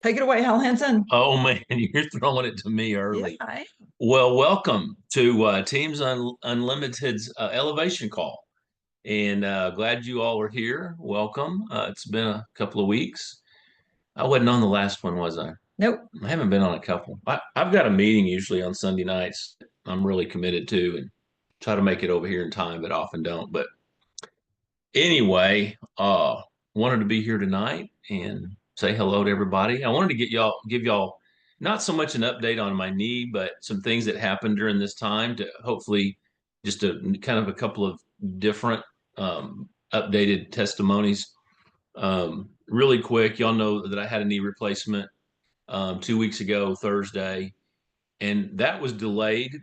Take it away, Hal Henson. Oh man, you're throwing it to me Yeah, early. Well, welcome to Teams Unlimited's elevation call, and glad you all are here. Welcome. It's been a couple of weeks. I wasn't on the last one, was I? nope. I haven't been on a couple. I've got a meeting usually on Sunday nights. I'm really committed to, and try to make it over here in time, but often don't. But anyway, wanted to be here tonight and say hello to everybody. I wanted to give y'all not so much an update on my knee, but some things that happened during this time to hopefully just a kind of a couple of different updated testimonies. Really quick, y'all know that I had a knee replacement 2 weeks ago, Thursday, and that was delayed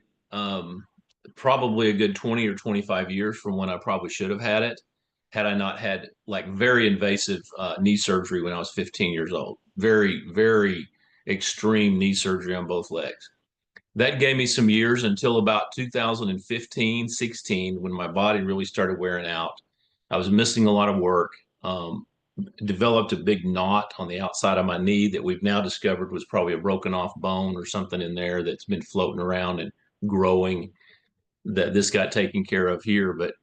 probably a good 20 or 25 years from when I probably should have had it had I not had like very invasive knee surgery when I was 15 years old. Very, very extreme knee surgery on both legs. That gave me some years until about 2015, 16, when my body really started wearing out. I was missing a lot of work. Developed a big knot on the outside of my knee that we've now discovered was probably a broken off bone or something in there that's been floating around and growing. That this got taken care of here. But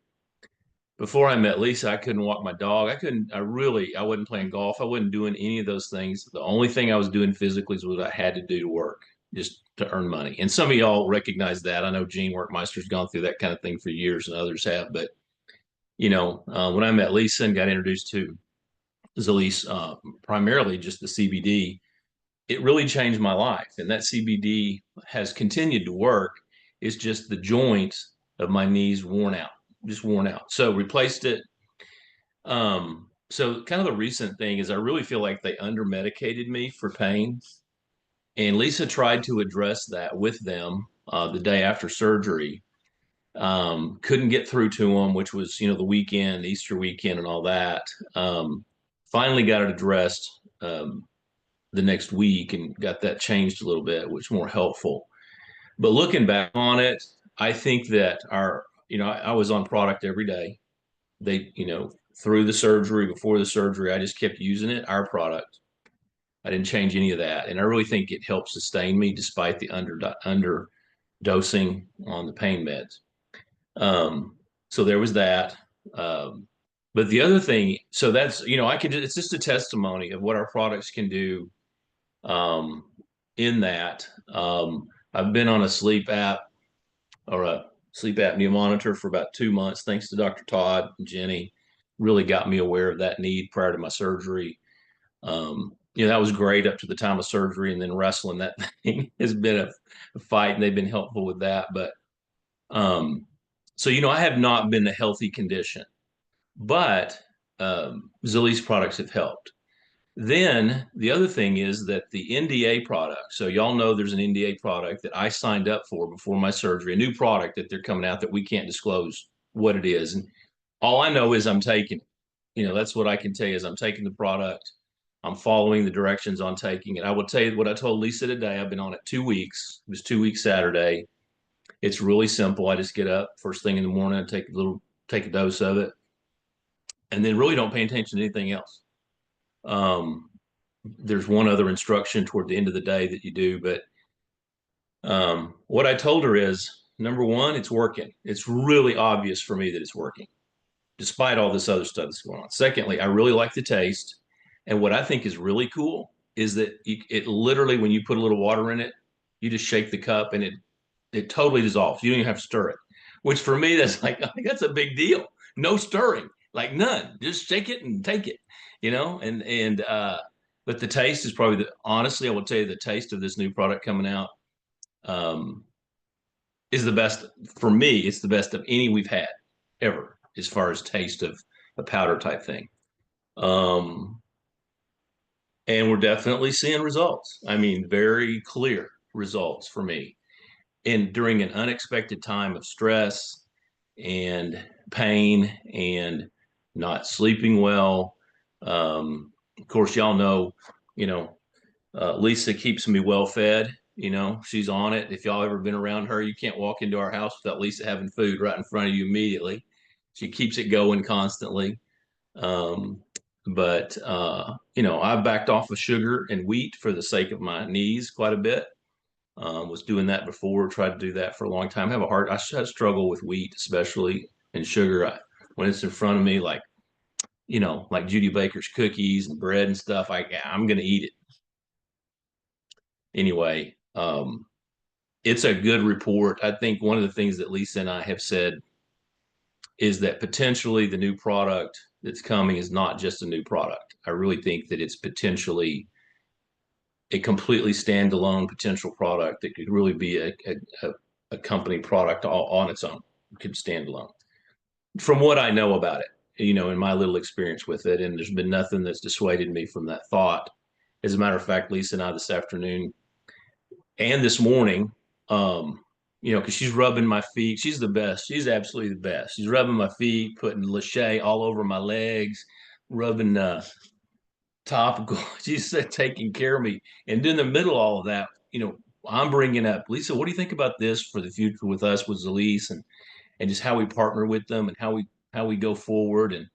before I met Lisa, I couldn't walk my dog. I wasn't playing golf. I wasn't doing any of those things. The only thing I was doing physically is what I had to do to work, just to earn money. And some of y'all recognize that. I know Gene Workmeister's gone through that kind of thing for years and others have. But, when I met Lisa and got introduced to Zilis, primarily just the CBD, it really changed my life. And that CBD has continued to work. It's just the joints of my knees worn out, just worn out. So replaced it. So kind of the recent thing is I really feel like they under medicated me for pain. And Lisa tried to address that with them the day after surgery. Couldn't get through to them, which was, the weekend, Easter weekend, and all that. Finally got it addressed the next week and got that changed a little bit, which is more helpful. But looking back on it, I think that I was on product every day. They, through the surgery, before the surgery, I just kept using it, our product. I didn't change any of that. And I really think it helped sustain me despite the under dosing on the pain meds. So there was that. But the other thing, so that's, it's just a testimony of what our products can do um, in that. I've been on a sleep app or a sleep apnea monitor for about 2 months, thanks to Dr. Todd and Jenny. Really got me aware of that need prior to my surgery. That was great up to the time of surgery, and then wrestling that thing has been a fight, and they've been helpful with that. But so I have not been in a healthy condition, but Zilis products have helped. Then the other thing is that the NDA product, so y'all know there's an NDA product that I signed up for before my surgery, a new product that they're coming out that we can't disclose what it is. And all I know is I'm taking it. That's what I can tell you is I'm taking the product. I'm following the directions on taking it. I will tell you what I told Lisa today. I've been on it 2 weeks. It was 2 weeks Saturday. It's really simple. I just get up first thing in the morning and take a dose of it, and then really don't pay attention to anything else. There's one other instruction toward the end of the day that you do, but what I told her is number one, it's working. It's really obvious for me that it's working, despite all this other stuff that's going on. Secondly, I really like the taste. And what I think is really cool is that it literally, when you put a little water in it, you just shake the cup and it totally dissolves. You don't even have to stir it, which for me, that's like, I think that's a big deal. No stirring, like none. Just shake it and take it, but the taste is probably honestly, I will tell you the taste of this new product coming out um, is the best for me. It's the best of any we've had ever as far as taste of a powder type thing. Um, and we're definitely seeing results. I mean, very clear results for me. And during an unexpected time of stress and pain and not sleeping well. Of course, y'all know, you know, Lisa keeps me well fed. She's on it. If y'all ever been around her, you can't walk into our house without Lisa having food right in front of you immediately. She keeps it going constantly. Um, but I backed off of sugar and wheat for the sake of my knees quite a bit. Was doing that before, tried to do that for a long time. I struggle with wheat, especially, and sugar. When it's in front of me, like Judy Baker's cookies and bread and stuff, I'm going to eat it anyway. It's a good report. I think one of the things that Lisa and I have said is that potentially the new product that's coming is not just a new product. I really think that it's potentially a completely standalone potential product that could really be a company product all on its own. It could stand alone. From what I know about it, in my little experience with it, and there's been nothing that's dissuaded me from that thought. As a matter of fact, Lisa and I this afternoon and this morning, because she's rubbing my feet. She's the best. She's absolutely the best. She's rubbing my feet, putting Lachey all over my legs, rubbing topical. She's taking care of me. And in the middle of all of that, I'm bringing up, Lisa, what do you think about this for the future with us, with Zilis, and just how we partner with them and how we go forward. And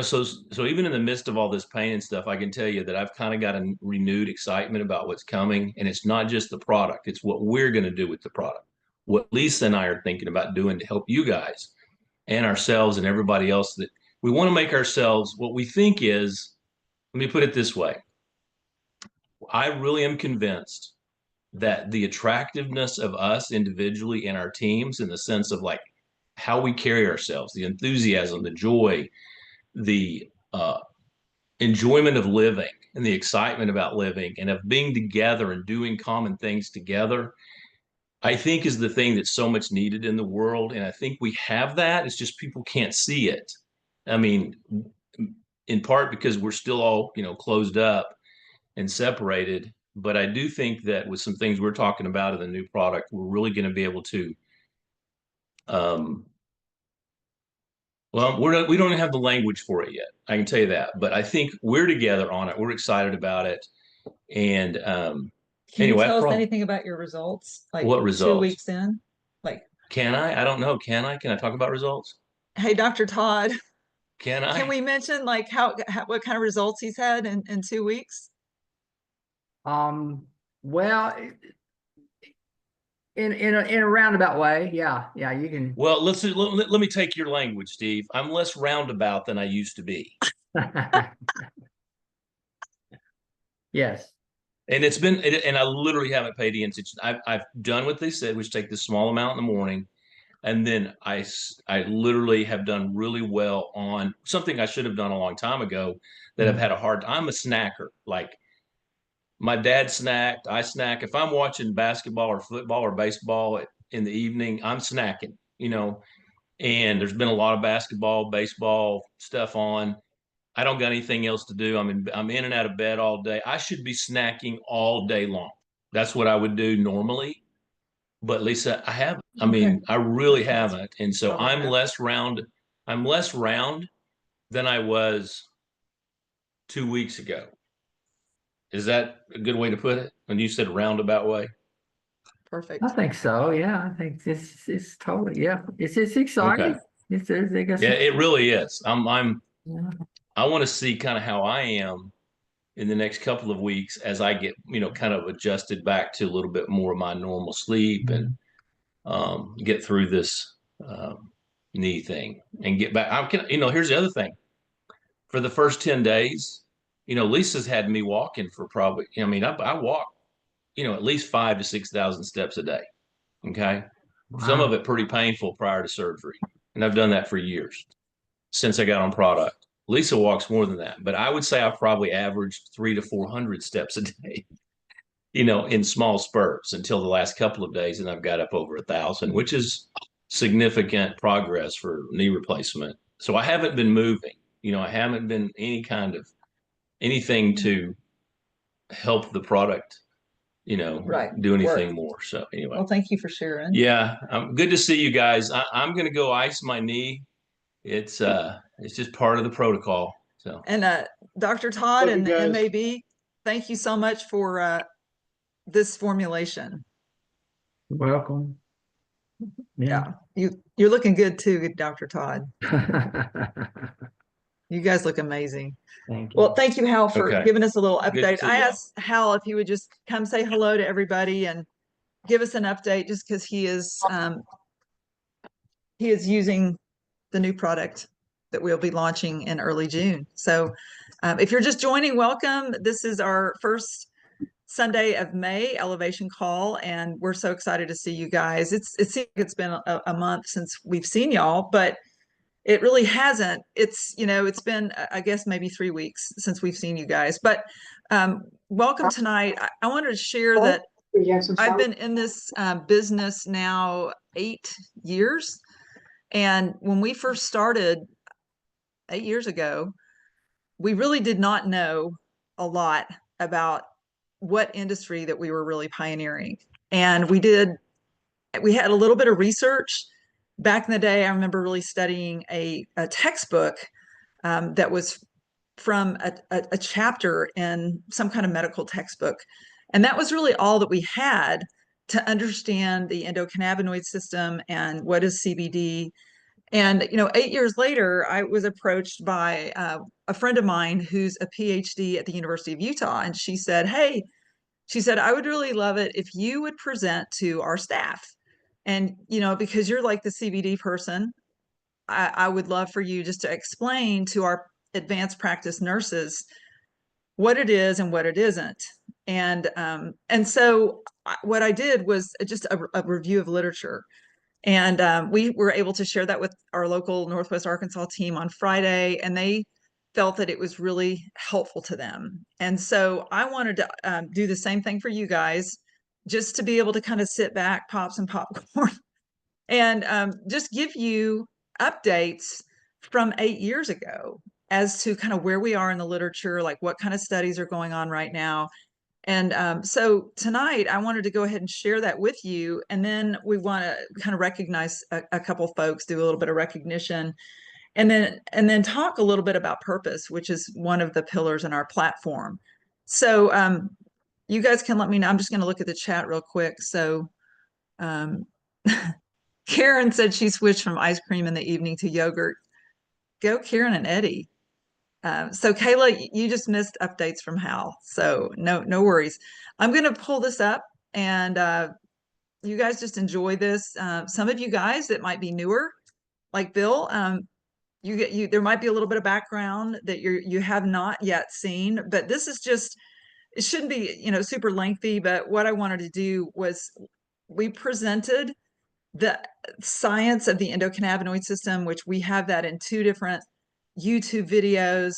so even in the midst of all this pain and stuff, I can tell you that I've kind of got a renewed excitement about what's coming. And it's not just the product, it's what we're going to do with the product, what Lisa and I are thinking about doing to help you guys and ourselves and everybody else. That we want to make ourselves what we think is, let me put it this way. I really am convinced that the attractiveness of us individually and our teams, in the sense of like how we carry ourselves, the enthusiasm, the joy, the enjoyment of living, and the excitement about living and of being together and doing common things together, I think is the thing that's so much needed in the world. And I think we have that. It's just people can't see it. I mean, in part because we're still all, closed up and separated. But I do think that with some things we're talking about in the new product, we're really going to be able to, well, we don't have the language for it yet. I can tell you that. But I think we're together on it. We're excited about it. And Can you tell us anything about your results? Like what results? 2 weeks in? Like, can I? I don't know. Can I? Can I talk about results? Hey, Dr. Todd. Can I? Can we mention like what kind of results he's had in 2 weeks? Well, in a roundabout way, yeah, you can. Well, let me take your language, Steve. I'm less roundabout than I used to be. Yes. And and I literally haven't paid any attention. I've done what they said, which take this small amount in the morning. And then I literally have done really well on something I should have done a long time ago that I've had a hard time. I'm a snacker. Like my dad snacked, I snack. If I'm watching basketball or football or baseball in the evening, I'm snacking, and there's been a lot of basketball, baseball stuff on. I don't got anything else to do. I'm in and out of bed all day. I should be snacking all day long. That's what I would do normally. But Lisa, I haven't. I mean, I really haven't. And so I'm less round. I'm less round than I was 2 weeks ago. Is that a good way to put it? When you said roundabout way? Perfect. I think so. Yeah, I think this is totally, yeah. It's exciting. Okay. Yeah, it really is. I want to see kind of how I am in the next couple of weeks as I get, kind of adjusted back to a little bit more of my normal sleep and get through this knee thing and get back. Here's the other thing. For the first 10 days, Lisa's had me walking for probably, I walk, at least 5,000 to 6,000 steps a day. Okay. Wow. Some of it pretty painful prior to surgery. And I've done that for years since I got on product. Lisa walks more than that, but I would say I've probably averaged 300 to 400 steps a day, in small spurts until the last couple of days. And I've got up over 1,000, which is significant progress for knee replacement. So I haven't been moving, I haven't been anything to help the product, do anything more. So anyway. Well, thank you for sharing. Yeah. Good to see you guys. I'm going to go ice my knee. It's just part of the protocol. So, and Dr. Todd and MAB, thank you so much for this formulation. You're welcome. Yeah. You're looking good too, Dr. Todd. You guys look amazing. Thank you. Well, thank you, Hal, for Okay. giving us a little Good to update. see I y'all. asked Hal if he would just come say hello to everybody and give us an update, just because he is using the new product that we'll be launching in early June. So if you're just joining, welcome. This is our first Sunday of May elevation call, and we're so excited to see you guys. It seems like it's been a month since we've seen y'all, but it really hasn't. It's been, I guess, maybe 3 weeks since we've seen you guys. But welcome tonight. I wanted to share that I've been in this business now 8 years. And when we first started 8 years ago, we really did not know a lot about what industry that we were really pioneering. And we had a little bit of research. Back in the day, I remember really studying a textbook that was from a chapter in some kind of medical textbook. And that was really all that we had to understand the endocannabinoid system and what is CBD. And 8 years later, I was approached by a friend of mine who's a PhD at the University of Utah. And she said, hey, I would really love it if you would present to our staff. And, because you're like the CBD person, I would love for you just to explain to our advanced practice nurses what it is and what it isn't. And so what I did was just a review of literature. And we were able to share that with our local Northwest Arkansas team on Friday, and they felt that it was really helpful to them. And so I wanted to do the same thing for you guys, just to be able to kind of sit back, pop some popcorn, and just give you updates from 8 years ago as to kind of where we are in the literature, like what kind of studies are going on right now. And so tonight I wanted to go ahead and share that with you. And then we want to kind of recognize a couple folks, do a little bit of recognition, and then talk a little bit about purpose, which is one of the pillars in our platform. So you guys can let me know. I'm just going to look at the chat real quick. So Karen said she switched from ice cream in the evening to yogurt. Go Karen and Eddie. So Kayla, you just missed updates from Hal, so no worries. I'm going to pull this up, and you guys just enjoy this. Some of you guys that might be newer, like Bill, there might be a little bit of background that you have not yet seen, but this is just, it shouldn't be super lengthy. But what I wanted to do was, we presented the science of the endocannabinoid system, which we have that in 2 different YouTube videos.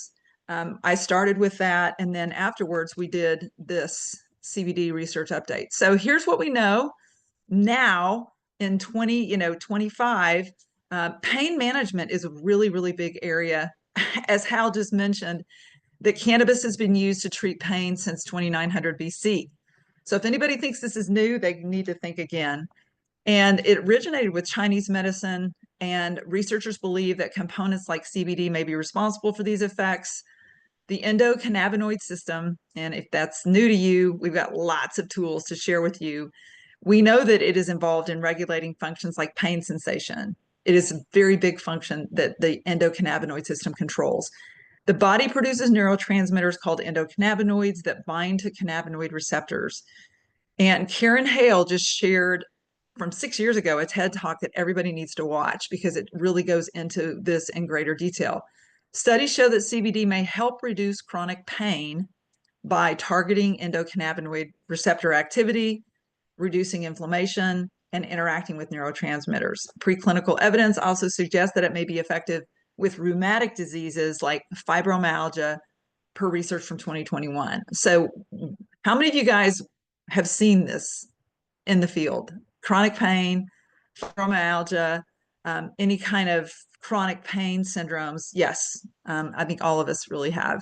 I started with that, and then afterwards we did this CBD research update. So here's what we know now in 2025. Pain management is a really, really big area. As Hal just mentioned, that cannabis has been used to treat pain since 2900 BC. So if anybody thinks this is new, they need to think again. And it originated with Chinese medicine, and researchers believe that components like CBD may be responsible for these effects. The endocannabinoid system, and if that's new to you, we've got lots of tools to share with you. We know that it is involved in regulating functions like pain sensation. It is a very big function that the endocannabinoid system controls. The body produces neurotransmitters called endocannabinoids that bind to cannabinoid receptors. And Karen Hale just shared from 6 years ago a TED Talk that everybody needs to watch, because it really goes into this in greater detail. Studies show that CBD may help reduce chronic pain by targeting endocannabinoid receptor activity, reducing inflammation, and interacting with neurotransmitters. Preclinical evidence also suggests that it may be effective with rheumatic diseases like fibromyalgia, per research from 2021. So how many of you guys have seen this in the field? Chronic pain, fibromyalgia, any kind of chronic pain syndromes? Yes, I think all of us really have.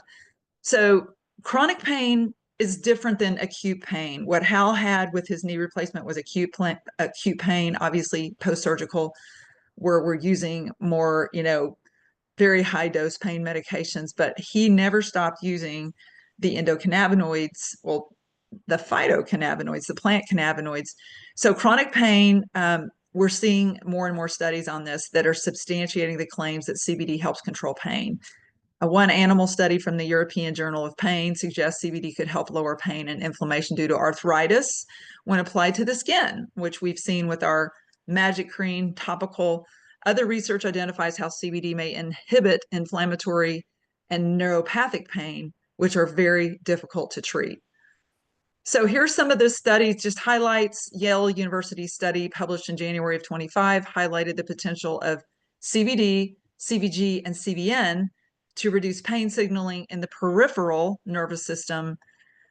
So chronic pain is different than acute pain. What Hal had with his knee replacement was acute pain, obviously post-surgical, where we're using more, very high dose pain medications, but he never stopped using the endocannabinoids, well, the phytocannabinoids, the plant cannabinoids. So chronic pain, we're seeing more and more studies on this that are substantiating the claims that CBD helps control pain. One animal study from the European Journal of Pain suggests CBD could help lower pain and inflammation due to arthritis when applied to the skin, which we've seen with our Magic Cream topical. Other research identifies how CBD may inhibit inflammatory and neuropathic pain, which are very difficult to treat. So here's some of the studies, just highlights. Yale University study published in January of 25 highlighted the potential of CBD, CBG, and CBN to reduce pain signaling in the peripheral nervous system.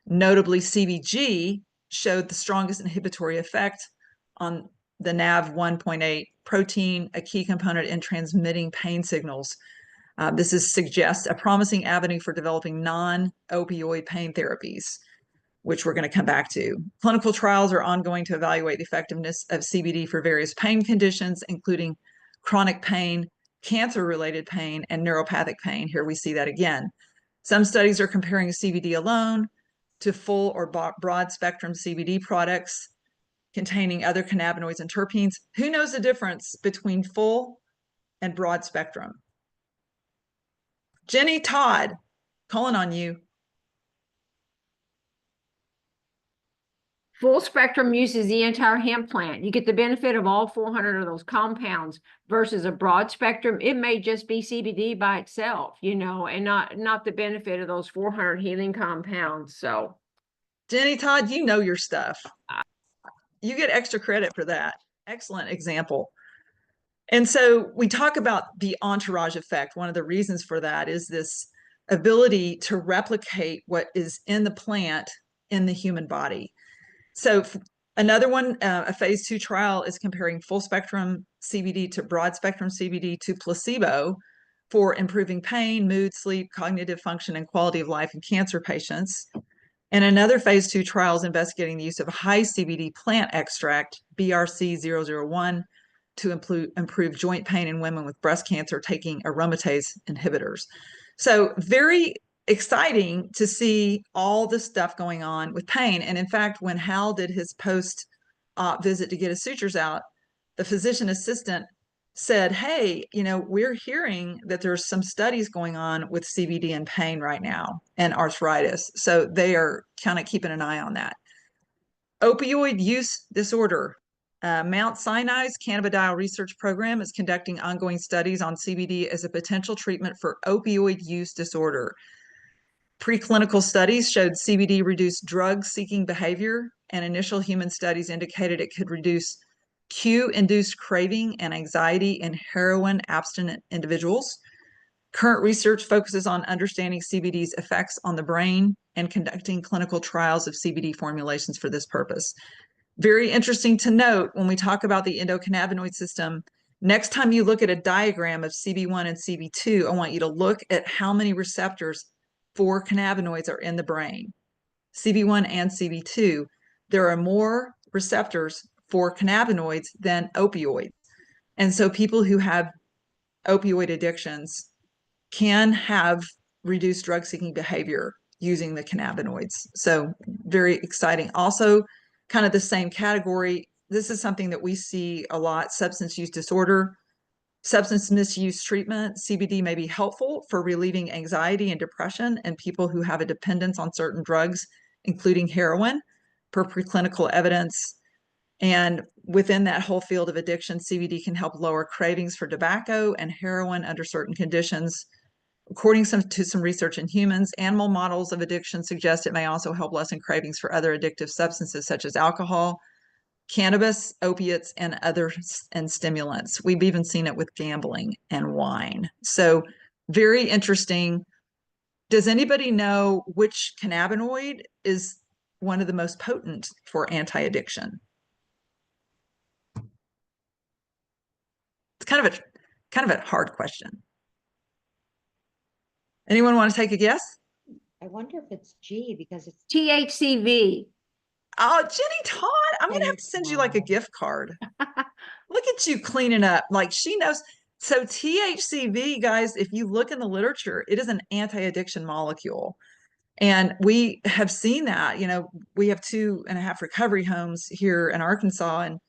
Notably, CBG showed the strongest inhibitory effect on the NaV1.8 protein, a key component in transmitting pain signals. This suggests a promising avenue for developing non-opioid pain therapies, which we're going to come back to. Clinical trials are ongoing to evaluate the effectiveness of CBD for various pain conditions, including chronic pain, cancer-related pain, and neuropathic pain. Here we see that again. Some studies are comparing CBD alone to full or broad-spectrum CBD products containing other cannabinoids and terpenes. Who knows the difference between full and broad spectrum? Jenny, Todd, calling on you. Full spectrum uses the entire hemp plant. You get the benefit of all 400 of those compounds versus a broad spectrum. It may just be CBD by itself, you know, and not the benefit of those 400 healing compounds. So, Jenny, Todd, you know your stuff. You get extra credit for that. Excellent example. And so we talk about the entourage effect. One of the reasons for that is this ability to replicate what is in the plant in the human body. So another one, a phase 2 trial is comparing full spectrum CBD to broad spectrum CBD to placebo for improving pain, mood, sleep, cognitive function, and quality of life in cancer patients. And another phase 2 trial is investigating the use of high CBD plant extract, BRC001, to improve joint pain in women with breast cancer taking aromatase inhibitors. So very exciting to see all the stuff going on with pain. And in fact, when Hal did his post-op visit to get his sutures out, the physician assistant said, hey, you know, we're hearing that there's some studies going on with CBD and pain right now and arthritis. So they are kind of keeping an eye on that. Opioid use disorder. Mount Sinai's Cannabidiol Research Program is conducting ongoing studies on CBD as a potential treatment for opioid use disorder. Preclinical studies showed CBD reduced drug-seeking behavior, and initial human studies indicated it could reduce cue-induced craving and anxiety in heroin-abstinent individuals. Current research focuses on understanding CBD's effects on the brain and conducting clinical trials of CBD formulations for this purpose. Very interesting to note when we talk about the endocannabinoid system, next time you look at a diagram of CB1 and CB2, I want you to look at how many receptors for cannabinoids are in the brain. CB1 and CB2, there are more receptors for cannabinoids than opioids. And so people who have opioid addictions can have reduced drug-seeking behavior using the cannabinoids. So very exciting. Also, kind of the same category, this is something that we see a lot, substance use disorder, substance misuse treatment. CBD may be helpful for relieving anxiety and depression in people who have a dependence on certain drugs, including heroin, per preclinical evidence. And within that whole field of addiction, CBD can help lower cravings for tobacco and heroin under certain conditions. According to some research in humans, animal models of addiction suggest it may also help lessen cravings for other addictive substances such as alcohol, cannabis, opiates, and stimulants. We've even seen it with gambling and wine. So very interesting. Does anybody know which cannabinoid is one of the most potent for anti-addiction? It's kind of a hard question. Anyone want to take a guess? I wonder if it's G because it's THCV. Oh, Jenny Todd, I'm going to have to send you like a gift card. Look at you cleaning up. Like she knows. So THCV, guys, if you look in the literature, it is an anti-addiction molecule. And we have seen that, you know, we have 2.5 recovery homes here in Arkansas. And,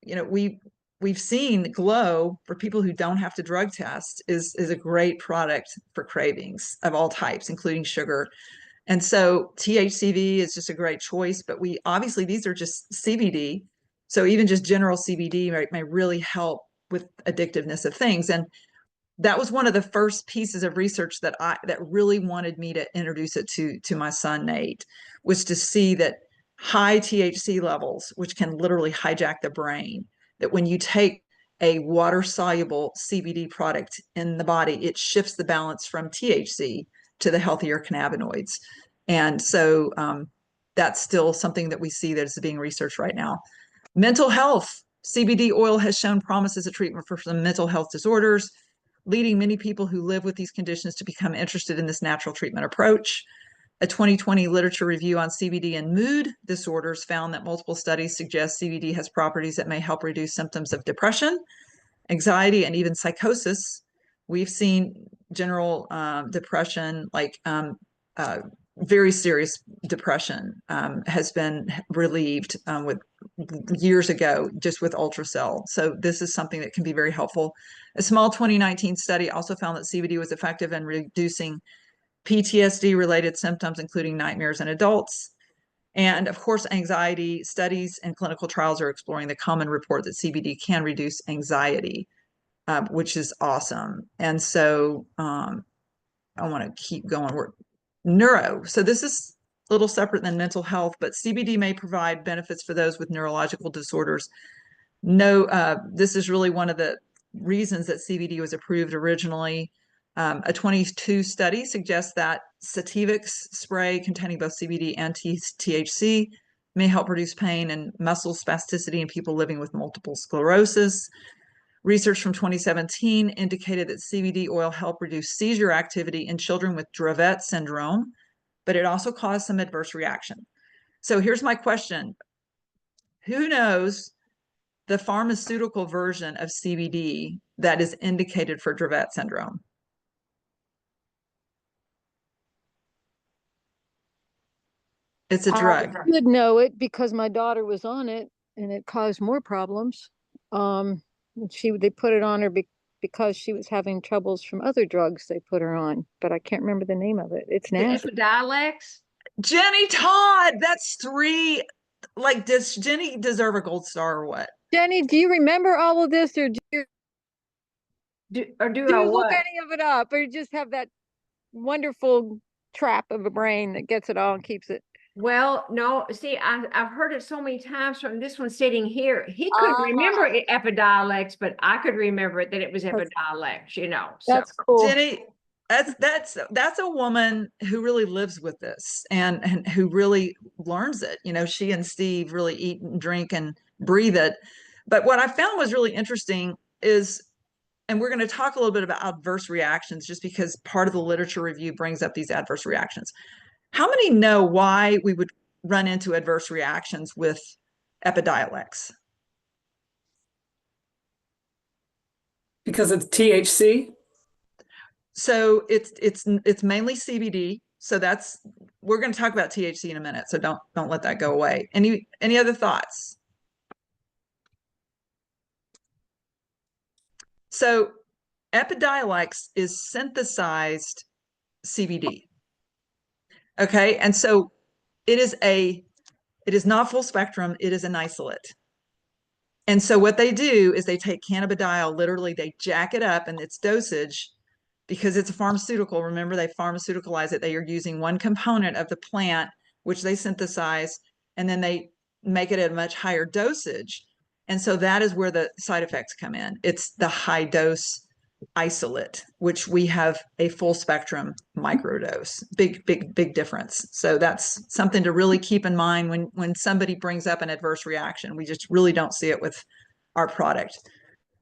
you know, we we've seen Glow, for people who don't have to drug test, is a great product for cravings of all types, including sugar. And so THCV is just a great choice, but we obviously, these are just CBD. So even just general CBD may really help with addictiveness of things. And that was one of the first pieces of research that really wanted me to introduce it to my son, Nate, was to see that high THC levels, which can literally hijack the brain, that when you take a water soluble CBD product in the body, it shifts the balance from THC to the healthier cannabinoids. And so that's still something that we see that is being researched right now. Mental health. CBD oil has shown promise as a treatment for some mental health disorders, leading many people who live with these conditions to become interested in this natural treatment approach. A 2020 literature review on CBD and mood disorders found that multiple studies suggest CBD has properties that may help reduce symptoms of depression, anxiety, and even psychosis. We've seen general depression, like very serious depression, has been relieved with years ago just with ultrasound. So this is something that can be very helpful. A small 2019 study also found that CBD was effective in reducing PTSD-related symptoms, including nightmares in adults. And of course, anxiety studies and clinical trials are exploring the common report that CBD can reduce anxiety, which is awesome. And so I want to keep going. We're neuro. So this is a little separate than mental health, but CBD may provide benefits for those with neurological disorders. This is really one of the reasons that CBD was approved originally. A 22 study suggests that Sativix spray containing both CBD and THC may help reduce pain and muscle spasticity in people living with multiple sclerosis. Research from 2017 indicated that CBD oil helped reduce seizure activity in children with Dravet syndrome, but it also caused some adverse reaction. So here's my question. Who knows the pharmaceutical version of CBD that is indicated for Dravet syndrome? It's a drug. I would know it because my daughter was on it and it caused more problems. They put it on her because she was having troubles from other drugs they put her on, but I can't remember the name of it. It's nasty. Epidiolex? Jenny Todd, that's 3. Like, does Jenny deserve a gold star or what? Jenny, do you remember all of this, or do you I look what? any of it up, or you just have that wonderful trap of a brain that gets it all and keeps it? Well, no, see, I've heard it so many times from this one sitting here. He couldn't remember Epidiolex, but I could remember it that it was Epidiolex, you know. That's cool. Jenny, that's a woman who really lives with this and who really learns it. You know, she and Steve really eat and drink and breathe it. But what I found was really interesting is, and we're going to talk a little bit about adverse reactions just because part of the literature review brings up these adverse reactions. How many know why we would run into adverse reactions with Epidiolex? Because it's THC. So it's mainly CBD. So we're going to talk about THC in a minute. So don't let that go away. Any other thoughts? So Epidiolex is synthesized CBD. Okay, and so it is not full spectrum. It is an isolate. And so what they do is they take cannabidiol, literally they jack it up in its dosage because it's a pharmaceutical. Remember, they pharmaceuticalize it. They are using one component of the plant, which they synthesize, and then they make it at a much higher dosage. And so that is where the side effects come in. It's the high dose isolate, which we have a full spectrum microdose. Big difference. So that's something to really keep in mind when somebody brings up an adverse reaction. We just really don't see it with our product.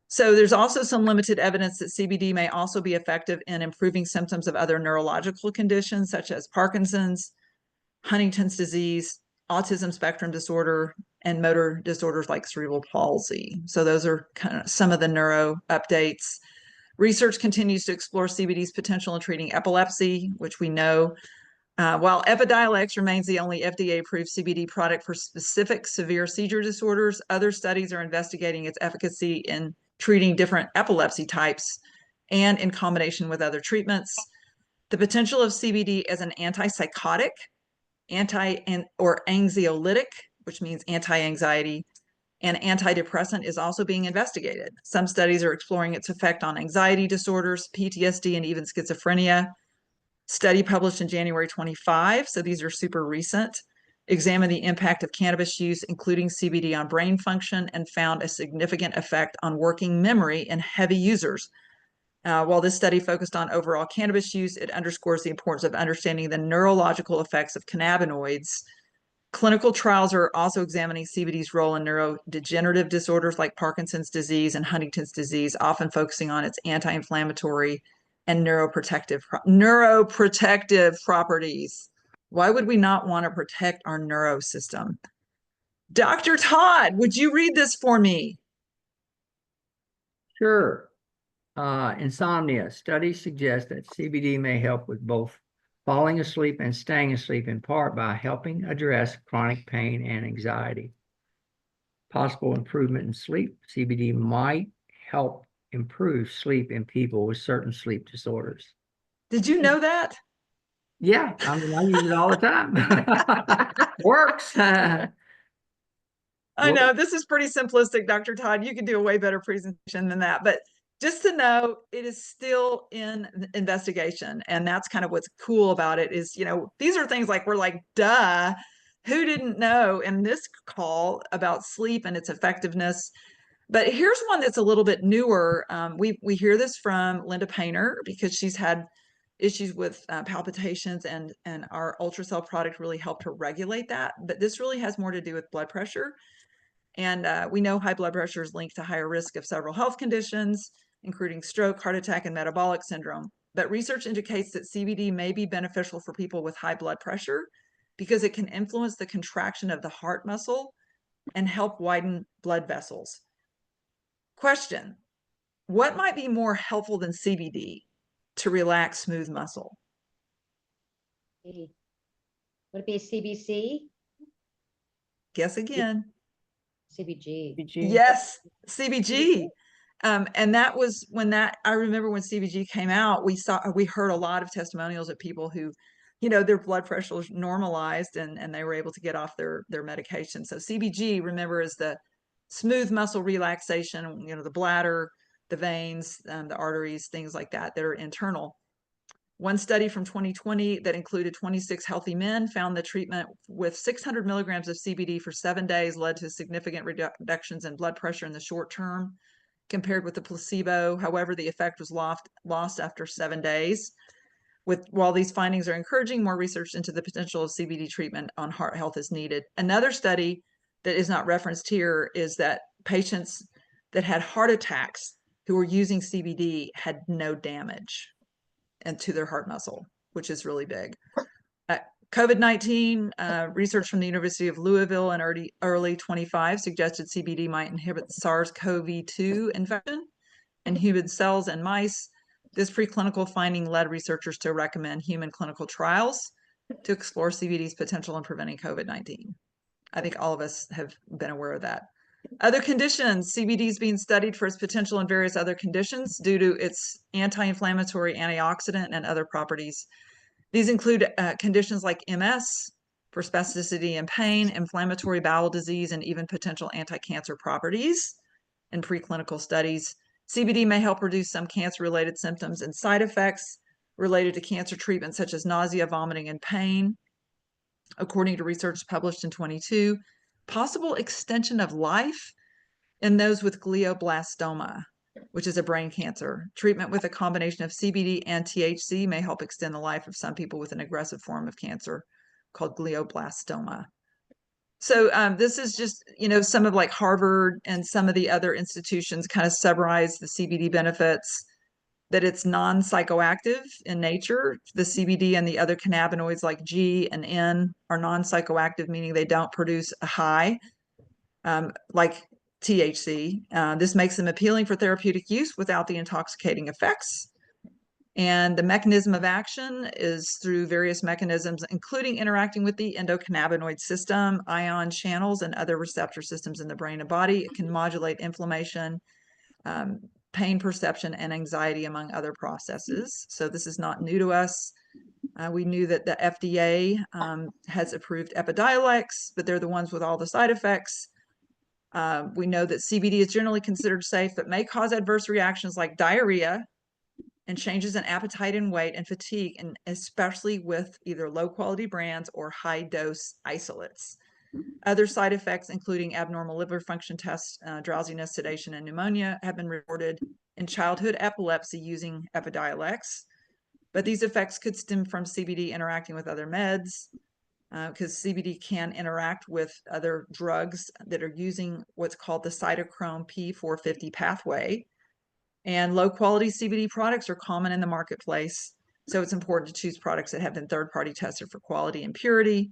So there's also some limited evidence that CBD may also be effective in improving symptoms of other neurological conditions such as Parkinson's, Huntington's disease, autism spectrum disorder, and motor disorders like cerebral palsy. So those are kind of some of the neuro updates. Research continues to explore CBD's potential in treating epilepsy, which we know While Epidiolex remains the only FDA-approved CBD product for specific severe seizure disorders, other studies are investigating its efficacy in treating different epilepsy types and in combination with other treatments. The potential of CBD as an antipsychotic, or anxiolytic, which means anti-anxiety, and antidepressant is also being investigated. Some studies are exploring its effect on anxiety disorders, PTSD, and even schizophrenia. Study published in January 25, so these are super recent, examined the impact of cannabis use, including CBD, on brain function, and found a significant effect on working memory in heavy users. While this study focused on overall cannabis use, it underscores the importance of understanding the neurological effects of cannabinoids. Clinical trials are also examining CBD's role in neurodegenerative disorders like Parkinson's disease and Huntington's disease, often focusing on its anti-inflammatory and neuroprotective properties. Why would we not want to protect our neuro system? Dr. Todd, would you read this for me? Sure. Insomnia. Studies suggest that CBD may help with both falling asleep and staying asleep, in part by helping address chronic pain and anxiety. Possible improvement in sleep. CBD might help improve sleep in people with certain sleep disorders. Did you know that? Yeah, I mean, I use it all the time. Works. I know this is pretty simplistic, Dr. Todd. You could do a way better presentation than that, but just to know, it is still in investigation. And that's kind of what's cool about it is, these are things like, we're like, duh, who didn't know in this call about sleep and its effectiveness? But here's one that's a little bit newer. We hear this from Linda Painter because she's had issues with palpitations, and our ultrasound product really helped her regulate that. But this really has more to do with blood pressure. And we know high blood pressure is linked to higher risk of several health conditions, including stroke, heart attack, and metabolic syndrome. But research indicates that CBD may be beneficial for people with high blood pressure because it can influence the contraction of the heart muscle and help widen blood vessels. Question: what might be more helpful than CBD to relax smooth muscle? Would it be CBC? Guess again. CBG. Yes, CBG. And that was I remember when CBG came out, we heard a lot of testimonials of people who, their blood pressure was normalized and they were able to get off their medication. So CBG, remember, is the smooth muscle relaxation, the bladder, the veins, the arteries, things like that are internal. One study from 2020 that included 26 healthy men found the treatment with 600 milligrams of CBD for 7 days led to significant reductions in blood pressure in the short term compared with the placebo. However, the effect was lost after 7 days. While these findings are encouraging, more research into the potential of CBD treatment on heart health is needed. Another study that is not referenced here is that patients that had heart attacks who were using CBD had no damage and to their heart muscle, which is really big. COVID-19 research from the University of Louisville in early 25 suggested CBD might inhibit SARS-CoV-2 infection in human cells and mice. This preclinical finding led researchers to recommend human clinical trials to explore CBD's potential in preventing COVID-19. I think all of us have been aware of that. Other conditions: CBD is being studied for its potential in various other conditions due to its anti-inflammatory, antioxidant, and other properties. These include conditions like MS for spasticity and pain, inflammatory bowel disease, and even potential anti-cancer properties in preclinical studies. CBD may help reduce some cancer-related symptoms and side effects related to cancer treatment, such as nausea, vomiting, and pain. According to research published in 22, possible extension of life in those with glioblastoma, which is a brain cancer. Treatment with a combination of CBD and THC may help extend the life of some people with an aggressive form of cancer called glioblastoma. So this is just, some of like Harvard and some of the other institutions kind of summarize the CBD benefits, that it's non-psychoactive in nature. The CBD and the other cannabinoids like G and N are non-psychoactive, meaning they don't produce a high like THC. This makes them appealing for therapeutic use without the intoxicating effects. And the mechanism of action is through various mechanisms, including interacting with the endocannabinoid system, ion channels, and other receptor systems in the brain and body. It can modulate inflammation, pain perception, and anxiety, among other processes. So this is not new to us. We knew that the FDA has approved Epidiolex, but they're the ones with all the side effects. We know that CBD is generally considered safe, but may cause adverse reactions like diarrhea and changes in appetite and weight and fatigue, and especially with either low quality brands or high dose isolates. Other side effects, including abnormal liver function tests, drowsiness, sedation, and pneumonia, have been reported in childhood epilepsy using Epidiolex. But these effects could stem from CBD interacting with other meds, because CBD can interact with other drugs that are using what's called the cytochrome P450 pathway. And low quality CBD products are common in the marketplace. So it's important to choose products that have been third-party tested for quality and purity.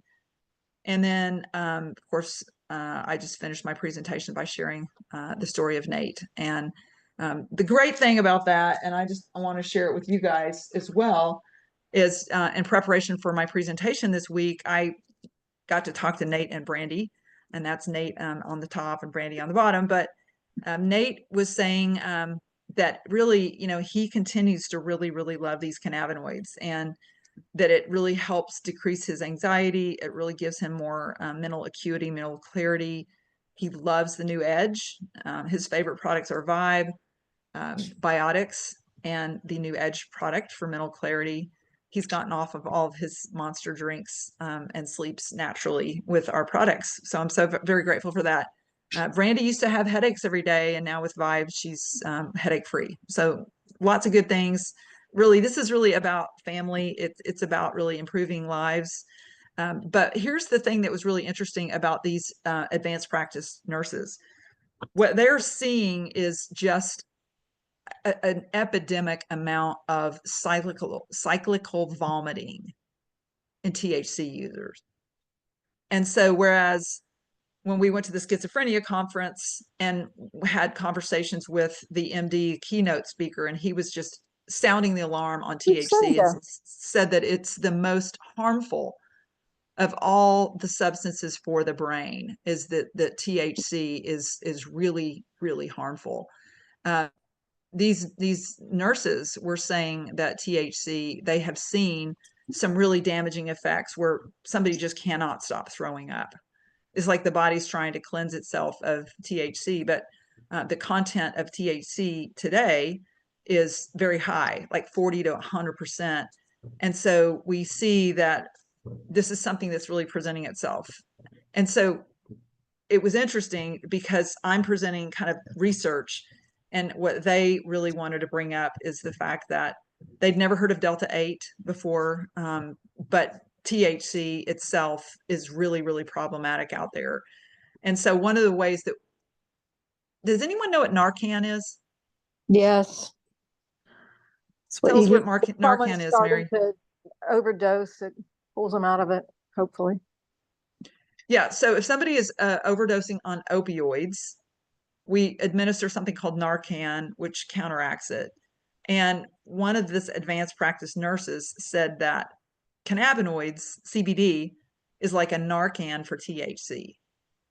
And then, of course, I just finished my presentation by sharing the story of Nate. And the great thing about that, and I want to share it with you guys as well, is in preparation for my presentation this week, I got to talk to Nate and Brandy, and that's Nate on the top and Brandy on the bottom. But Nate was saying that really, he continues to really, really love these cannabinoids, and that it really helps decrease his anxiety. It really gives him more mental acuity, mental clarity. He loves the new Edge. His favorite products are Vibe, Biotics, and the new Edge product for mental clarity. He's gotten off of all of his monster drinks and sleeps naturally with our products. So I'm so very grateful for that. Brandy used to have headaches every day, and now with Vibe, she's headache free. So lots of good things. Really, this is really about family. It's about really improving lives. But here's the thing that was really interesting about these advanced practice nurses. What they're seeing is just an epidemic amount of cyclical vomiting in THC users. And so whereas when we went to the schizophrenia conference and had conversations with the MD keynote speaker, and he was just sounding the alarm on THC and said that it's the most harmful of all the substances for the brain, is that THC is really, really harmful. These nurses were saying that THC, they have seen some really damaging effects where somebody just cannot stop throwing up. It's like the body's trying to cleanse itself of THC, but the content of THC today is very high, like 40 to 100%. And so we see that this is something that's really presenting itself. And so it was interesting because I'm presenting kind of research, and what they really wanted to bring up is the fact that they'd never heard of Delta 8 before, but THC itself is really, really problematic out there. And so one of the ways that, does anyone know what Narcan is? Yes. Tell us what Narcan is, Mary. To overdose, it pulls them out of it, hopefully. Yeah, so if somebody is overdosing on opioids, we administer something called Narcan, which counteracts it. And one of this advanced practice nurses said that cannabinoids, CBD, is like a Narcan for THC.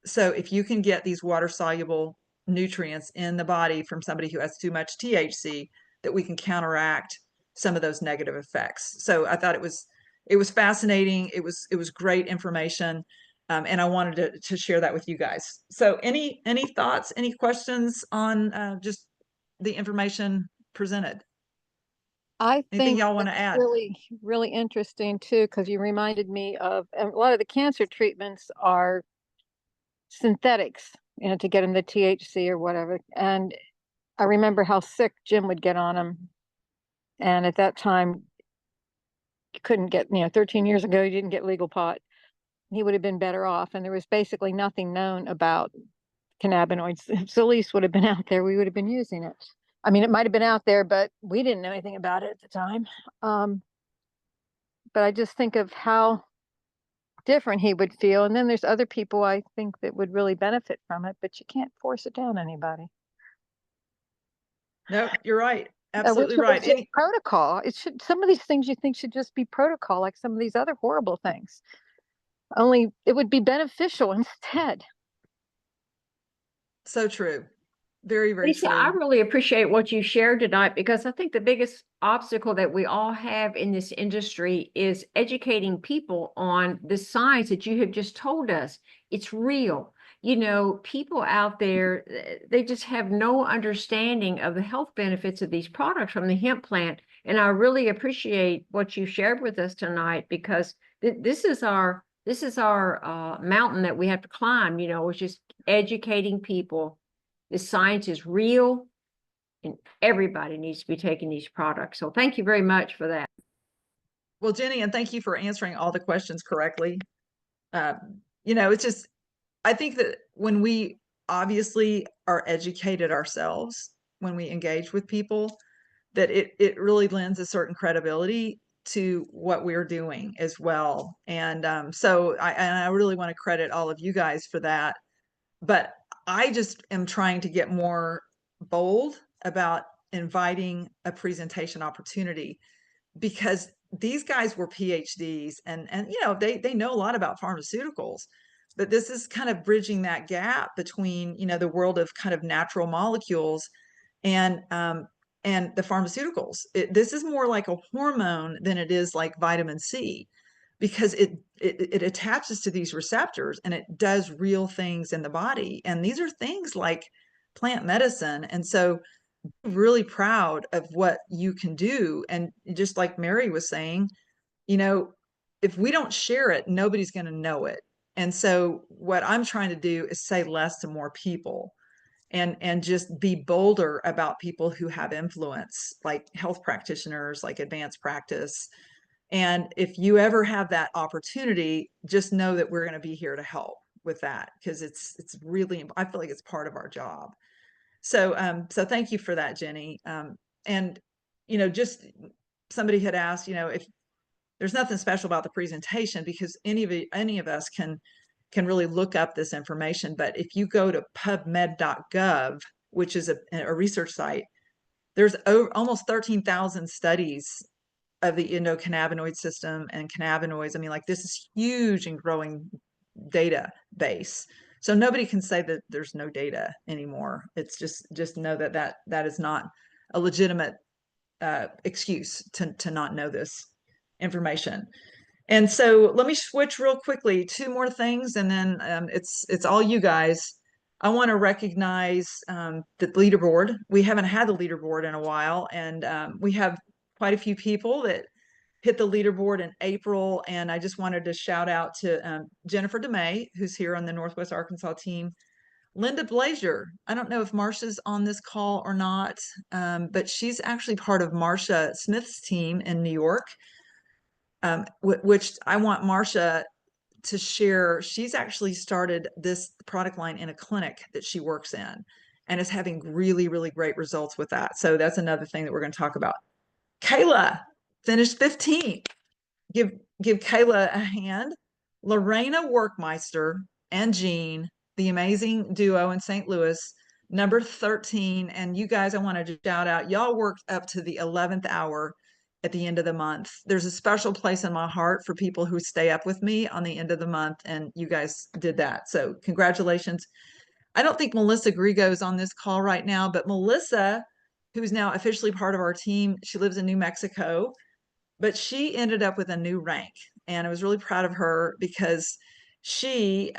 So if you can get these water-soluble nutrients in the body from somebody who has too much THC, that we can counteract some of those negative effects. So I thought it was fascinating. It was great information. And I wanted to share that with you guys. So any thoughts, any questions on just the information presented? I Anything think y'all want to add? really, really interesting too, because you reminded me of a lot of the cancer treatments are synthetics, to get them the THC or whatever. And I remember how sick Jim would get on them. And at that time, you couldn't get, 13 years ago, you didn't get legal pot. He would have been better off. And there was basically nothing known about cannabinoids. If Zilis would have been out there, we would have been using it. I mean, it might have been out there, but we didn't know anything about it at the time. But I just think of how different he would feel. And then there's other people I think that would really benefit from it, but you can't force it down anybody. No, you're right. Absolutely should right. just protocol. It should, some of these things you think should just be protocol, like some of these other horrible things. Only it would be beneficial instead. So true. Very, very Lisa, I true. really appreciate what you shared tonight, because I think the biggest obstacle that we all have in this industry is educating people on the science that you have just told us. It's real. You know, people out there, they just have no understanding of the health benefits of these products from the hemp plant. And I really appreciate what you shared with us tonight, because this is our mountain that we have to climb, you know, it's just educating people. The science is real, and everybody needs to be taking these products. So thank you very much for that. Well, Jenny, and thank you for answering all the questions correctly. You know, it's just, I think that when we obviously are educated ourselves, when we engage with people, that it really lends a certain credibility to what we're doing as well. And so I really want to credit all of you guys for that. But I just am trying to get more bold about inviting a presentation opportunity, because these guys were PhDs and you know, they know a lot about pharmaceuticals, but this is kind of bridging that gap between, you know, the world of kind of natural molecules and the pharmaceuticals. This is more like a hormone than it is like vitamin C, because it attaches to these receptors and it does real things in the body. And these are things like plant medicine. And so I'm really proud of what you can do. And just like Mary was saying, you know, if we don't share it, nobody's going to know it. And so what I'm trying to do is say less to more people, and just be bolder about people who have influence, like health practitioners, like advanced practice. And if you ever have that opportunity, just know that we're going to be here to help with that, because it's really, I feel like it's part of our job. So so thank you for that, Jenny. And you know, just somebody had asked, you know, if there's nothing special about the presentation, because any of us can really look up this information. But if you go to pubmed.gov, which is a research site, there's almost 13,000 studies of the endocannabinoid system and cannabinoids. I mean, like, this is huge and growing database. So nobody can say that there's no data anymore. It's just know that is not a legitimate excuse to not know this information. And so let me switch real quickly, two more things, and then it's all you guys. I want to recognize the leaderboard. We haven't had the leaderboard in a while, and we have quite a few people that hit the leaderboard in April. And I just wanted to shout out to Jennifer DeMay, who's here on the Northwest Arkansas team. Linda Blazier, I don't know if Marcia's on this call or not, but she's actually part of Marcia Smith's team in New York, which I want Marcia to share. She's actually started this product line in a clinic that she works in and is having really, really great results with that. So that's another thing that we're going to talk about. Kayla finished 15th. Give Kayla a hand. Lorena Workmeister and Jean, the amazing duo in St. Louis, number 13. And you guys, I wanted to shout out, y'all worked up to the 11th hour at the end of the month. There's a special place in my heart for people who stay up with me on the end of the month, and you guys did that. So congratulations. I don't think Melissa Grigo is on this call right now, but Melissa, who's now officially part of our team, she lives in New Mexico, but she ended up with a new rank. And I was really proud of her, because she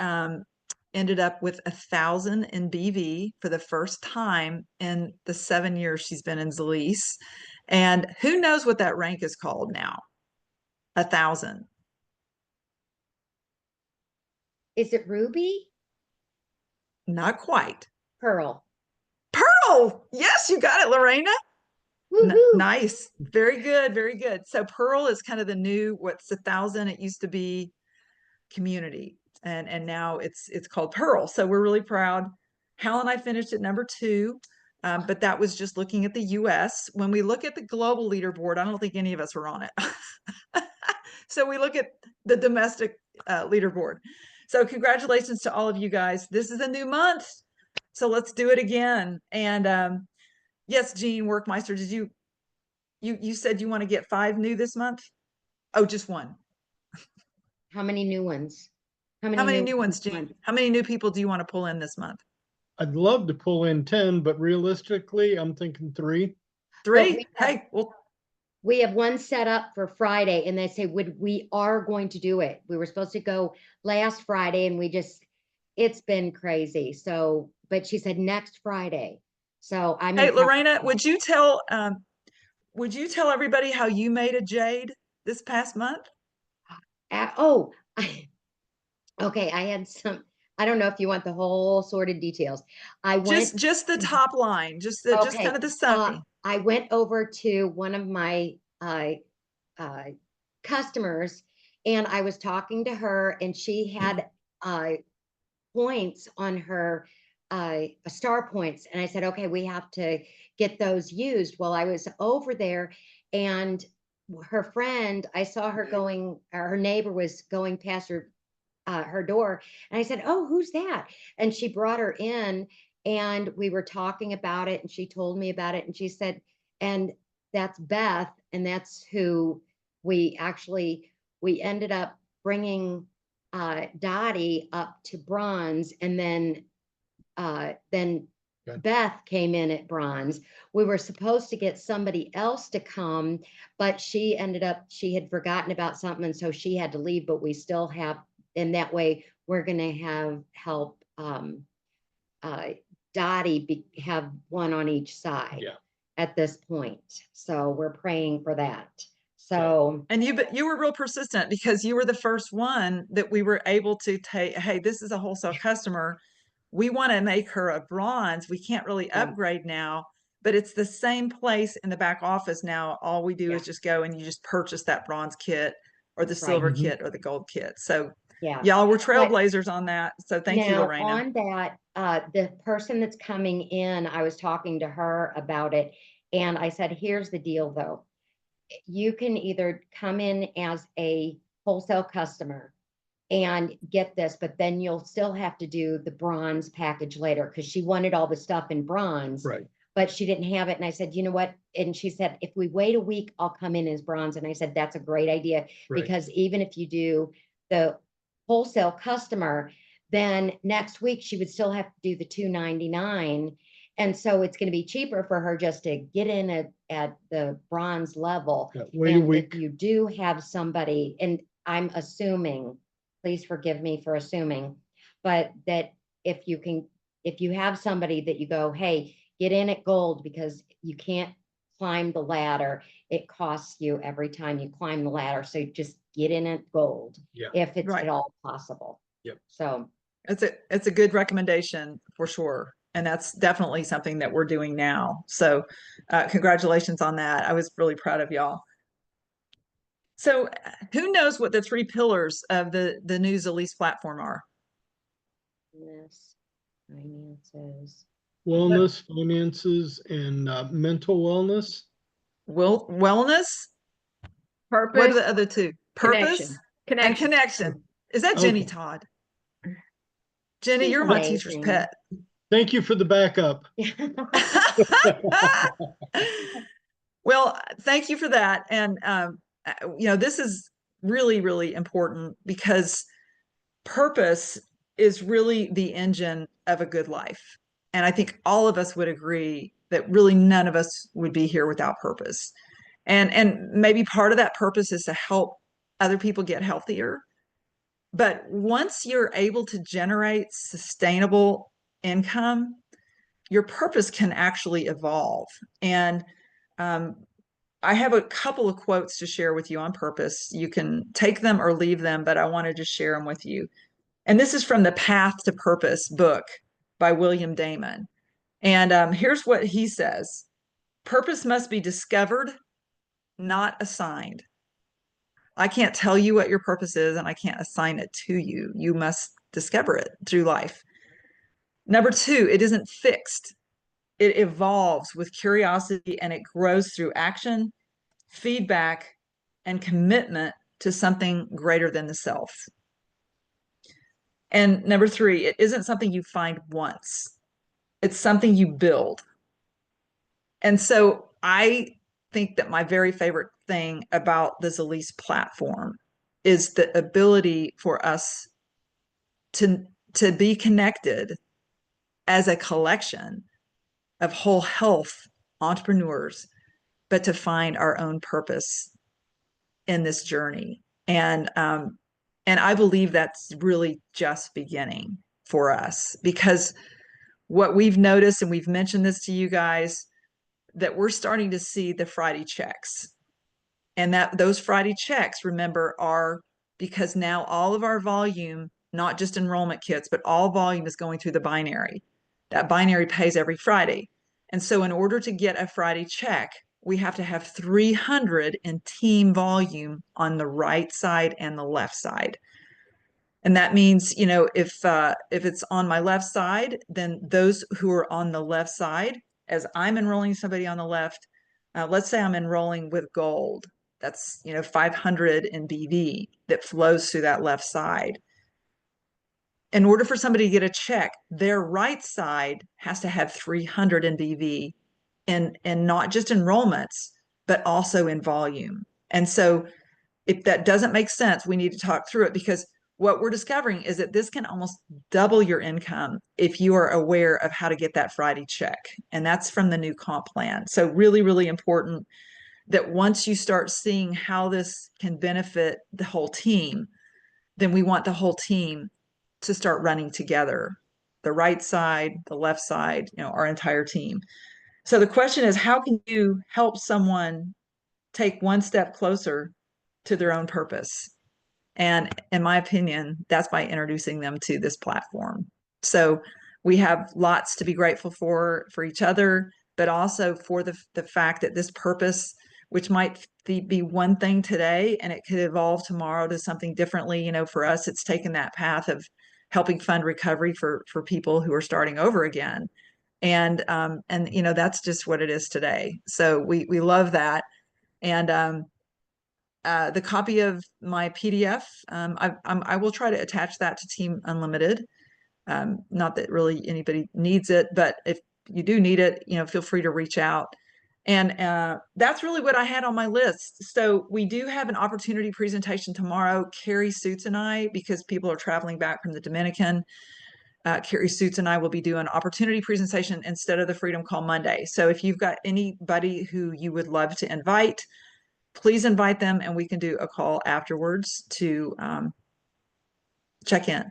ended up with 1,000 in BV for the first time in the 7 years she's been in Zilis. And who knows what that rank is called now? 1,000. Is it Ruby? Not quite. Pearl. Pearl. Yes, you got it, Lorena. Woohoo! Nice. Very good. Very good. So Pearl is kind of the new, what's 1,000? It used to be community. And now it's called Pearl. So we're really proud. Hal and I finished at number 2. But that was just looking at the US. When we look at the global leaderboard, I don't think any of us were on it. So we look at the domestic leaderboard. So congratulations to all of you guys. This is a new month, so let's do it again. And yes, Jean Workmeister, did you You said you want to get 5 new this month? Oh, just one. How many new ones? How many new ones, this Gene? month? How many new people do you want to pull in this month? I'd love to pull in 10, but realistically, I'm thinking 3. 3? we have- Hey, well, We have one set up for Friday, and they say, we are going to do it. We were supposed to go last Friday, and it's been crazy. So, but she said next Friday. So I'm. hey, Lorena, would you tell everybody how you made a jade this past month? Okay. I had some. I don't know if you want the whole sort of details. I went Just the top line, just kind of the summary. I went over to one of my customers, and I was talking to her, and she had points on her star points, and I said, okay, we have to get those used. Well, I was over there, and her friend, I saw her going, her neighbor was going past her door, and I said, oh, who's that? And she brought her in, and we were talking about it, and she told me about it, and she said, and that's Beth, and that's who we ended up bringing Dottie up to bronze, and then Beth came in at bronze. We were supposed to get somebody else to come, but she had forgotten about something, and so she had to leave, but we still have, and that way we're going to have help Dottie have one on each side at this point. So we're praying for that. So, and you were real persistent, because you were the first one that we were able to take. Hey, this is a wholesale customer. We want to make her a bronze. We can't really upgrade now, but it's the same place in the back office now. All we do is just go and you just purchase that bronze kit or the silver kit or the gold kit. So y'all were trailblazers on that. So thank you, Lorena. On that, the person that's coming in, I was talking to her about it, and I said, here's the deal though. You can either come in as a wholesale customer and get this, but then you'll still have to do the bronze package later, because she wanted all the stuff in bronze, but she didn't have it. And I said, you know what? And she said, if we wait a week, I'll come in as bronze. And I said, that's a great idea, because even if you do the wholesale customer, then next week she would still have to do the $299. And so it's going to be cheaper for her just to get in at the bronze level. Wait a week. If you do have somebody, and I'm assuming, please forgive me for assuming, but that if you have somebody that you go, hey, get in at gold, because you can't climb the ladder. It costs you every time you climb the ladder. So just get in at gold if it's at all possible. So it's a good recommendation for sure. And that's definitely something that we're doing now. So congratulations on that. I was really proud of y'all. So who knows what the 3 pillars of the new Zilis platform are? Yes, finances. Wellness, finances, and mental wellness. Wellness? Purpose. What are the other 2? Purpose and connection. Is that Jenny Todd? Jenny, you're my teacher's pet. Thank you for the backup. Well, thank you for that. And, this is really, really important, because purpose is really the engine of a good life. And I think all of us would agree that really none of us would be here without purpose. And maybe part of that purpose is to help other people get healthier. But once you're able to generate sustainable income, your purpose can actually evolve. And I have a couple of quotes to share with you on purpose. You can take them or leave them, but I wanted to share them with you. And this is from the Path to Purpose book by William Damon. And here's what he says: purpose must be discovered, not assigned. I can't tell you what your purpose is, and I can't assign it to you. You must discover it through life. Number 2, it isn't fixed. It evolves with curiosity, and it grows through action, feedback, and commitment to something greater than the self. And number 3, it isn't something you find once. It's something you build. And so I think that my very favorite thing about the Zilis platform is the ability for us to be connected as a collection of whole health entrepreneurs, but to find our own purpose in this journey. And I believe that's really just beginning for us, because what we've noticed, and we've mentioned this to you guys, that we're starting to see the Friday checks. And that those Friday checks, remember, are because now all of our volume, not just enrollment kits, but all volume is going through the binary. That binary pays every Friday. And so in order to get a Friday check, we have to have 300 in team volume on the right side and the left side. And that means, you know, if it's on my left side, then those who are on the left side, as I'm enrolling somebody on the left, let's say I'm enrolling with gold, that's, you know, 500 in BV that flows through that left side. In order for somebody to get a check, their right side has to have 300 in BV, and not just enrollments, but also in volume. And so if that doesn't make sense, we need to talk through it, because what we're discovering is that this can almost double your income if you are aware of how to get that Friday check. And that's from the new comp plan. So really, really important that once you start seeing how this can benefit the whole team, then we want the whole team to start running together. The right side, the left side, you know, our entire team. So the question is, how can you help someone take one step closer to their own purpose? And in my opinion, that's by introducing them to this platform. So we have lots to be grateful for each other, but also for the fact that this purpose, which might be one thing today and it could evolve tomorrow to something differently. You know, for us, it's taken that path of helping fund recovery for people who are starting over again. And you know, that's just what it is today. So we love that. And the copy of my PDF, I will try to attach that to Team Unlimited. Not that really anybody needs it, but if you do need it, you know, feel free to reach out. And that's really what I had on my list. So we do have an opportunity presentation tomorrow. Carrie Suits and I, because people are traveling back from the Dominican, Carrie Suits and I will be doing an opportunity presentation instead of the Freedom Call Monday. So if you've got anybody who you would love to invite, please invite them, and we can do a call afterwards to check in.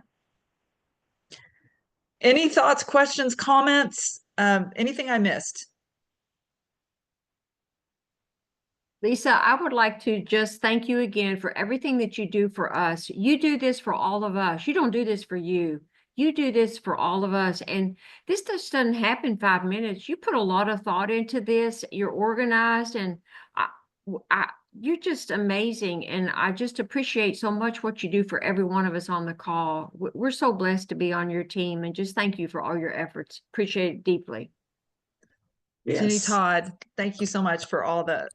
Any thoughts, questions, comments, anything I missed? Lisa, I would like to just thank you again for everything that you do for us. You do this for all of us. You don't do this for you. You do this for all of us. And this just doesn't happen 5 minutes. You put a lot of thought into this. You're organized, and you're just amazing. And I just appreciate so much what you do for every one of us on the call. We're so blessed to be on your team, and just thank you for all your efforts. Appreciate it deeply. Jenny, Todd, thank you so much for all the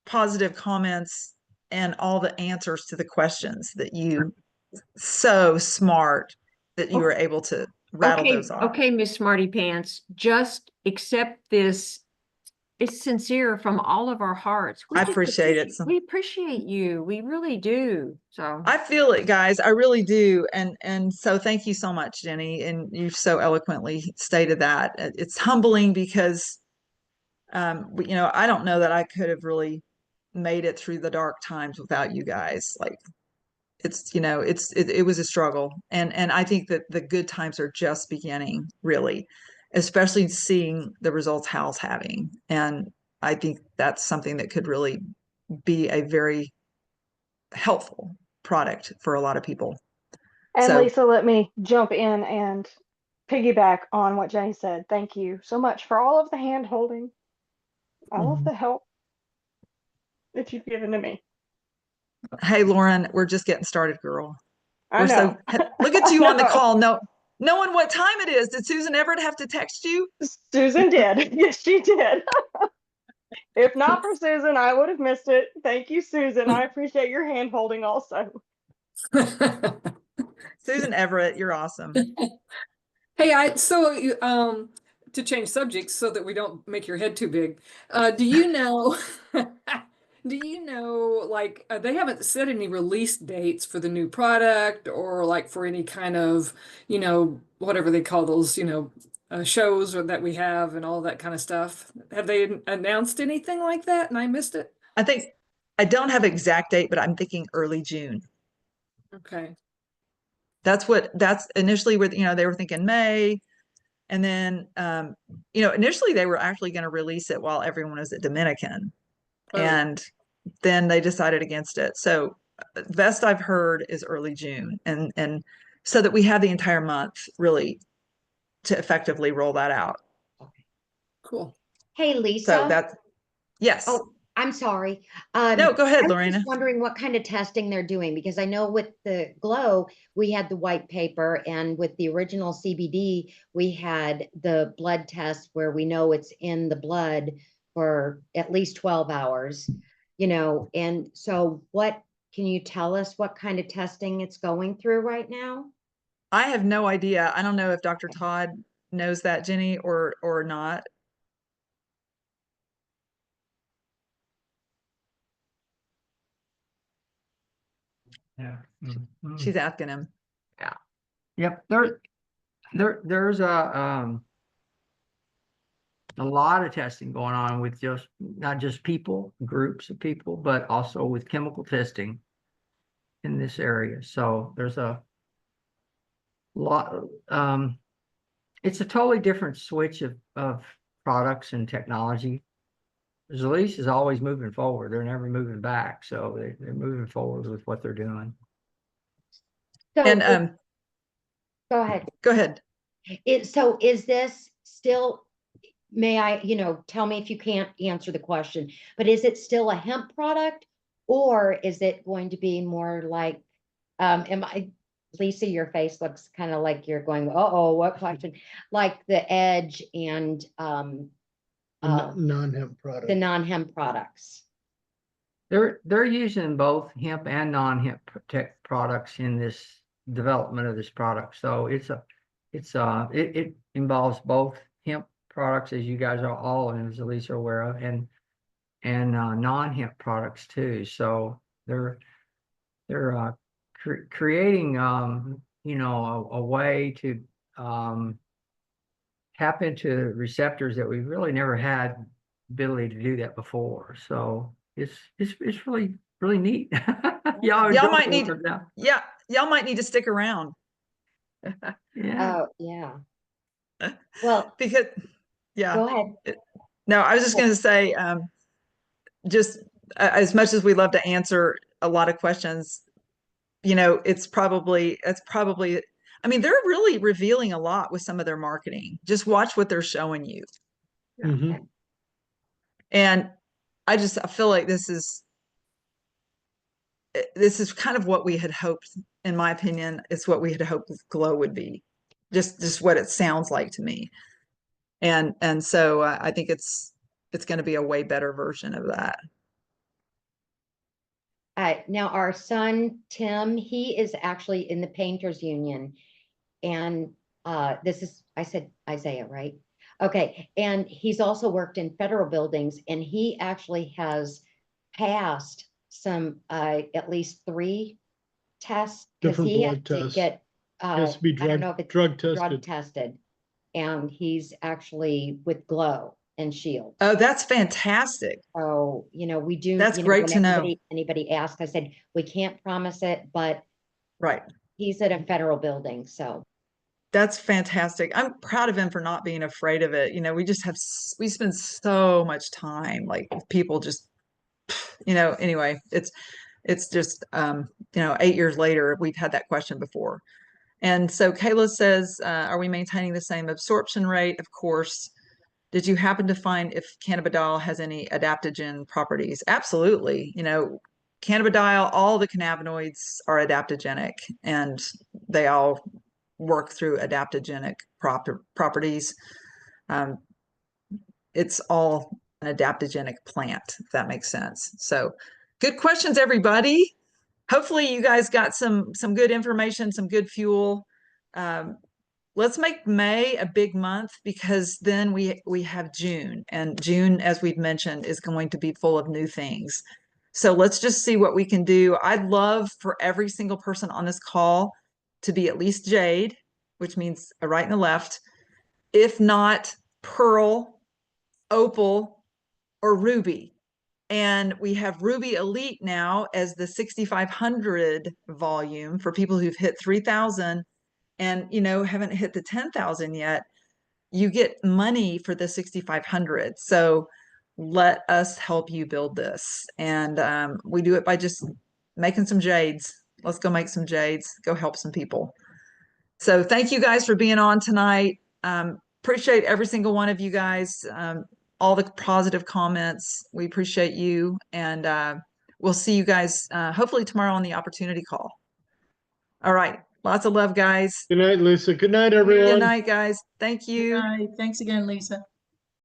positive comments and all the answers to the questions that you, so smart that you were able to rattle those off. Okay, Miss Smarty Pants, just accept this. It's sincere from all of our hearts. I appreciate it. We appreciate you. We really do. So I feel it, guys. I really do. And so thank you so much, Jenny. And you've so eloquently stated that. It's humbling because, you know, I don't know that I could have really made it through the dark times without you guys. Like, it's, you know, it was a struggle. And I think that the good times are just beginning, really, especially seeing the results Hal's having. And I think that's something that could really be a very helpful product for a lot of people. And So, Lisa, let me jump in and piggyback on what Jenny said. Thank you so much for all of the hand holding, all of the help that you've given to me. hey, Lauren, we're just getting started, girl. I know. Look at you on the call. Knowing what time it is. Did Susan Everett have to text you? Susan did. Yes, she did. If not for Susan, I would have missed it. Thank you, Susan. I appreciate your hand holding also. Susan Everett, you're awesome. Hey, to change subjects so that we don't make your head too big. Do you know, do you know, like, they haven't set any release dates for the new product or like for any kind of, whatever they call those, shows or that we have and all that kind of stuff. Have they announced anything like that and I missed it? I think I don't have exact date, but I'm thinking early June. Okay. That's initially where, they were thinking May. And then, initially they were actually going to release it while everyone was at Dominican. Oh. And then they decided against it. So best I've heard is early June. And so that we have the entire month really to effectively roll that out. Cool. Hey, So Lisa. yes. Oh, I'm sorry. No, go ahead, I was Lorena. just wondering what kind of testing they're doing, because I know with the Glow, we had the white paper, and with the original CBD, we had the blood test where we know it's in the blood for at least 12 hours, and so what can you tell us what kind of testing it's going through right now? I have no idea. I don't know if Dr. Todd knows that, Jenny, or not. Yeah. She's asking him. Yeah. Yep. There's a lot of testing going on with just not just people, groups of people, but also with chemical testing in this area. So there's a lot. It's a totally different switch of products and technology. Zilis is always moving forward. They're never moving back. So they're moving forward with what they're doing. So And go ahead. Go ahead. So is this still, may I, tell me if you can't answer the question, but is it still a hemp product, or is it going to be more like, Lisa, your face looks kind of like you're going, uh-oh, what question? Like the Edge and Non-hemp product. the non-hemp products. They're using both hemp and non-hemp products in this development of this product. So it involves both hemp products, as you guys are all, and as Elise are aware of, and non-hemp products too. So they're creating a way to tap into receptors that we've really never had ability to do that before. So it's really neat. Y'all might need y'all might need to stick around. Yeah. Oh, yeah. Well, Because go ahead. No, I was just going to say, just as much as we love to answer a lot of questions, it's probably, I mean, they're really revealing a lot with some of their marketing. Just watch what they're showing you. Mm-hmm. And I feel like this is kind of what we had hoped, in my opinion. It's what we had hoped Glow would be, just what it sounds like to me. And so I think it's going to be a way better version of that. Now our son, Tim, he is actually in the Painters Union, and I said Isaiah, right? Okay. And he's also worked in federal buildings, and he actually has passed some, at least 3 tests. Different he blood had to tests. get, Has to be I don't know if it's drug drug tested. tested, and he's actually with Glow and Shield. Oh, that's fantastic. So, we do. That's great to know. Anybody asked, I said, we can't promise it, but Right. he's at a federal building, so. That's fantastic. I'm proud of him for not being afraid of it. We spend so much time, like, people just, anyway, it's just, 8 years later, we've had that question before. And so Kayla says, are we maintaining the same absorption rate? Of course. Did you happen to find if cannabidiol has any adaptogen properties? Absolutely. Cannabidiol, all the cannabinoids are adaptogenic, and they all work through adaptogenic properties. It's all an adaptogenic plant, if that makes sense. So good questions, everybody. Hopefully you guys got some good information, some good fuel. let's make May a big month, because then we have June, and June, as we've mentioned, is going to be full of new things. So let's just see what we can do. I'd love for every single person on this call to be at least Jade, which means a right and a left, if not Pearl, Opal, or Ruby. And we have Ruby Elite now as the 6,500 volume for people who've hit 3,000 and, you know, haven't hit the 10,000 yet. You get money for the 6,500. So let us help you build this. And we do it by just making some Jades. Let's go make some Jades, go help some people. So thank you guys for being on tonight. Appreciate every single one of you guys. All the positive comments. We appreciate you. And we'll see you guys hopefully tomorrow on the opportunity call. All right. Lots of love, guys. Good night, Lisa. Good night, everyone. Good night, guys. Thank you. Good night. Thanks again, Lisa.